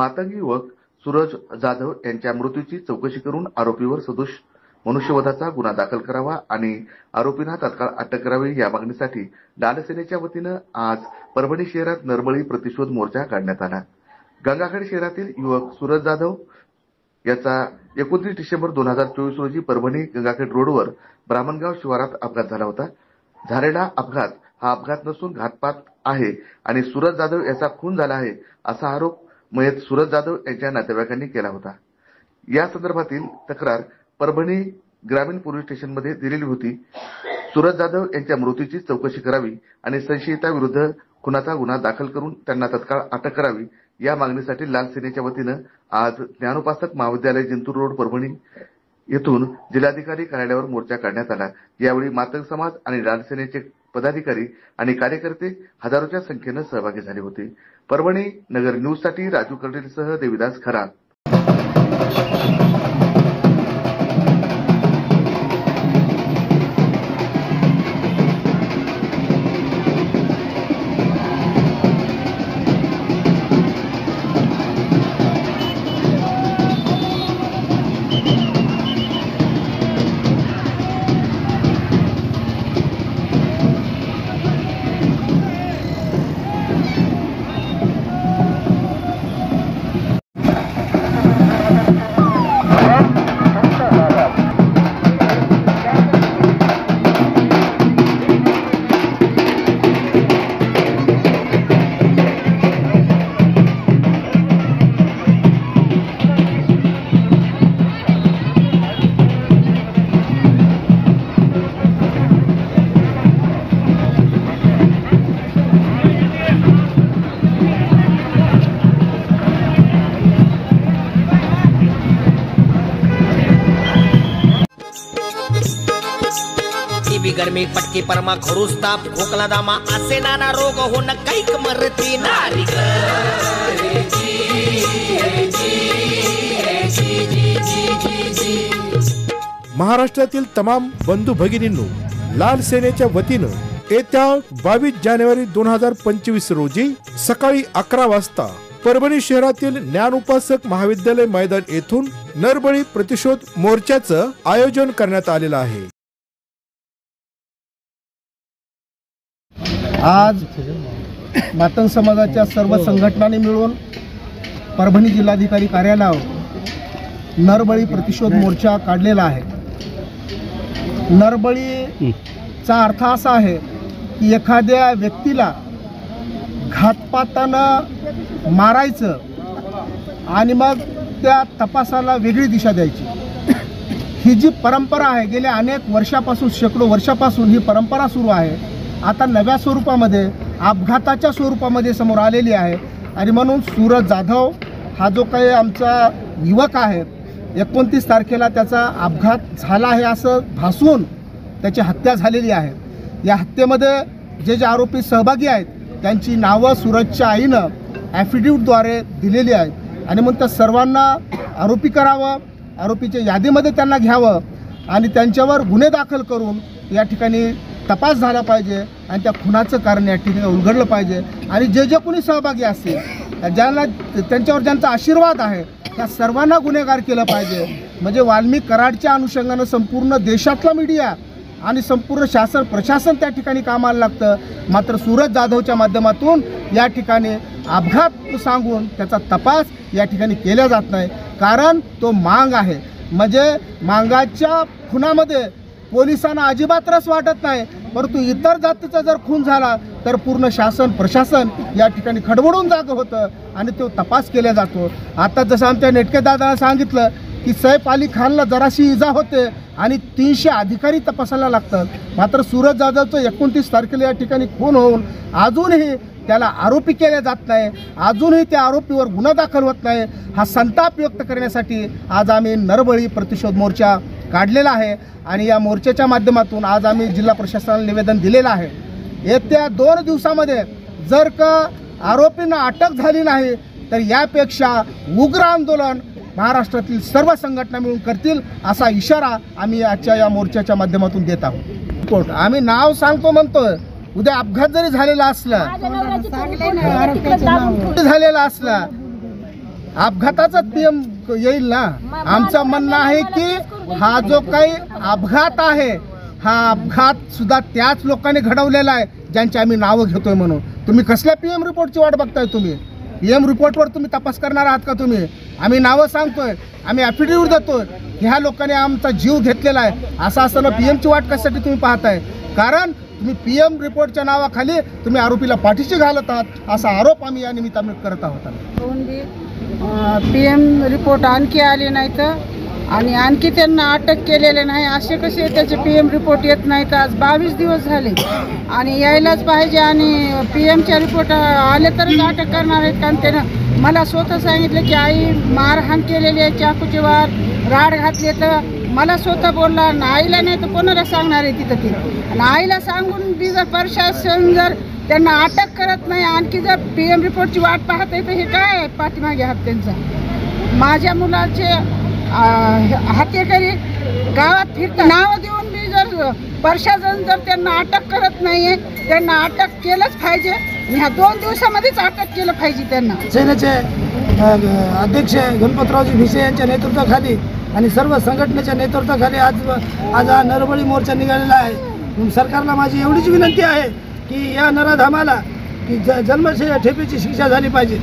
मातंग युवक सूरज जाधव यांच्या मृत्यूची चौकशी करून आरोपीवर सदोष मनुष्यवधाचा गुन्हा दाखल करावा आणि आरोपींना तात्काळ अटक करावी या मागणीसाठी लाल सेनेच्या वतीनं आज परभणी शहरात नरबळी प्रतिशोध मोर्चा काढण्यात आला। गंगाखेड शहरातील युवक सूरज जाधव याचा 29 डिसेंबर 2024 रोजी परभणी गंगाखेड रोडवर ब्राह्मणगाव शिवारात अपघात झाला होता। झालेला अपघात हा अपघात नसून घातपात आहे आणि सूरज जाधव याचा खून झाला आहे असा आरोप मयत सूरज जाधव यांच्या नातेवाईकांनी केला होता। या संदर्भातील तक्रार परभणी ग्रामीण पोलीस स्टेशनमध्ये दिलेली होती। सूरज जाधव यांच्या मृत्यूची चौकशी करावी आणि संशयिताविरुद्ध खुनाचा गुन्हा दाखल करून त्यांना तत्काळ अटक करावी या मागणीसाठी लाल सेनेच्या वतीनं आज ज्ञानोपासक महाविद्यालय जिंतूर रोड परभणी येथून जिल्हाधिकारी कार्यालयावर मोर्चा काढण्यात आला। यावेळी मातंग समाज आणि लाल सेनेचे पदाधिकारी आणि कार्यकर्ते हजारोच्या संख्येने सहभागी झाले होते। परभणी नगर न्यूज साठी राजू कर्डिलसह देविदास खरात। गर्मी पटकी परमा खरूस ताप खोकला दामा असे नाना रोग होण कैक मरती नारी महाराष्ट्रातील तमाम बंधू भगिनींनो, लाल सेनेच्या वतीनं येत्या 22 जानेवारी 2025 रोजी सकाळी 11 वाजता परभणी शहरातील ज्ञानोपासक महाविद्यालय मैदान येथून नरबळी प्रतिशोध मोर्चाचं आयोजन करण्यात आलेलं आहे। आज मातंग समाजाच्या सर्व संघटनांनी मिळून परभणी जिल्हाधिकारी कार्यालयावर नरबळी प्रतिशोध मोर्चा काढलेला आहे। नरबळीचा अर्थ असा आहे की एखाद्या व्यक्तीला घातपातानं मारायचं आणि मग त्या तपासाला वेगळी दिशा द्यायची। ही जी परंपरा आहे गेल्या अनेक वर्षापासून शेकडो वर्षापासून ही परंपरा सुरू आहे। आता नव्या स्वरूपामध्ये अपघाताच्या स्वरूपामध्ये समोर आलेली आहे आणि म्हणून सूरज जाधव हा जो काही आमचा युवक आहे 29 तारखेला त्याचा अपघात झाला आहे असं भासून त्याची हत्या झालेली आहे। या हत्येमध्ये जे आरोपी सहभागी आहेत त्यांची नावं सूरजच्या आईनं ॲफिडेव्हिटद्वारे दिलेली आहेत आणि मग त्या सर्वांना आरोपी करावं, आरोपीच्या यादीमध्ये त्यांना घ्यावं आणि त्यांच्यावर गुन्हे दाखल करून या ठिकाणी तपास झाला पाहिजे आणि त्या खुनाचं कारण या ठिकाणी उलगडलं पाहिजे आणि जे कोणी सहभागी असतील ज्यांना त्यांच्यावर ज्यांचा आशीर्वाद आहे त्या सर्वांना गुन्हेगार केलं पाहिजे। म्हणजे वाल्मिक कराडच्या अनुषंगानं संपूर्ण देशातला मीडिया आणि संपूर्ण शासन प्रशासन त्या ठिकाणी कामाला लागतं, मात्र सूरज जाधवच्या माध्यमातून या ठिकाणी अपघात सांगून त्याचा तपास या ठिकाणी केला जात नाही। कारण तो मांग आहे, म्हणजे मांगाच्या खुनामध्ये पोलिसांना अजिबात रस वाटत नाही, परंतु इतर जातीचा जर खून झाला तर पूर्ण शासन प्रशासन या ठिकाणी खडबडून जागं होतं आणि तो तपास केला जातो। आता जसं आमच्या नेटके दादाने सांगितलं की सैफ अली खानला जराशी इजा होते आणि 300 अधिकारी तपासायला लागतात, मात्र सूरज जाधवचं 29 तारखेला या ठिकाणी खून होऊन अजूनही त्याला आरोपी केले जात नाही, अजूनही त्या आरोपीवर गुन्हा दाखल होत नाही। हा संताप व्यक्त करण्यासाठी आज आम्ही नरबळी प्रतिशोध मोर्चा काढलेला आहे आणि या मोर्चाच्या माध्यमातून आज आम्ही जिल्हा प्रशासनाला निवेदन दिलेलं आहे। येत्या 2 दिवसामध्ये जर का आरोपींना अटक झाली नाही तर यापेक्षा उग्र आंदोलन महाराष्ट्रातील सर्व संघटना मिळून करतील असा इशारा आम्ही आजच्या या मोर्चाच्या माध्यमातून देत आहोत। आम्ही नाव सांगतो म्हणतोय, उद्या अपघात जरी झालेला असला अपघाताचाच पीएम येईल ना. आमचं म्हणणं आहे की हा जो काही अपघात आहे हा अपघात सुद्धा त्याच लोकांनी घडवलेला आहे ज्यांची आम्ही नावं घेतोय म्हणून. तुम्ही कसल्या पीएम रिपोर्टची वाट बघताय? तुम्ही पीएम रिपोर्टवर तुम्ही तपास करणार आहात का? तुम्ही आम्ही नावं सांगतोय, आम्ही ॲफिडेव्हिट देतोय, ह्या लोकांनी आमचा जीव घेतलेला आहे. असं असताना पीएमची वाट कशासाठी तुम्ही पाहताय? कारण तुम्ही पीएम रिपोर्टच्या नावाखाली तुम्ही आरोपीला पाठीशी घालत आहात असा आरोप आम्ही या निमित्ताने करत आहोत. पीएम रिपोर्ट आणखी आले नाहीत आणि आणखी त्यांना अटक केलेले नाही. असे कसे त्याचे पीएम रिपोर्ट येत नाहीत? आज 22 दिवस झाले आणि यायलाच पाहिजे. आणि पीएमच्या रिपोर्ट आले तरच अटक करणार आहेत. कारण त्यानं मला स्वतः सांगितलं की आई मारहाण केलेली आहे, चाकूचे वार, राड घातले. तर मला स्वतः बोलला, आईला नाही तर कोणाला सांगणार आहे तिथं ते. आणि आईला सांगून बी जर प्रशासन जर त्यांना अटक करत नाही, आणखी जर पीएम रिपोर्टची वाट पाहत आहे तर हे काय आहे पाठीमागे हात त्यांचा? माझ्या मुलाचे हत्येकरी गावात फिरतात, नावं देऊन मी जर प्रशासन जर त्यांना अटक करत नाहीये, त्यांना अटक केलंच पाहिजे. ह्या 2 दिवसामध्येच अटक केलं पाहिजे त्यांना. सेनेचे अध्यक्ष गणपतरावजी भिसे यांच्या नेतृत्वाखाली आणि सर्व संघटनेच्या नेतृत्वाखाली आज हा नरबळी मोर्चा निघालेला आहे. सरकारला माझी एवढीच विनंती आहे की या नराधामाला की जन्मठेपेची शिक्षा झाली पाहिजे.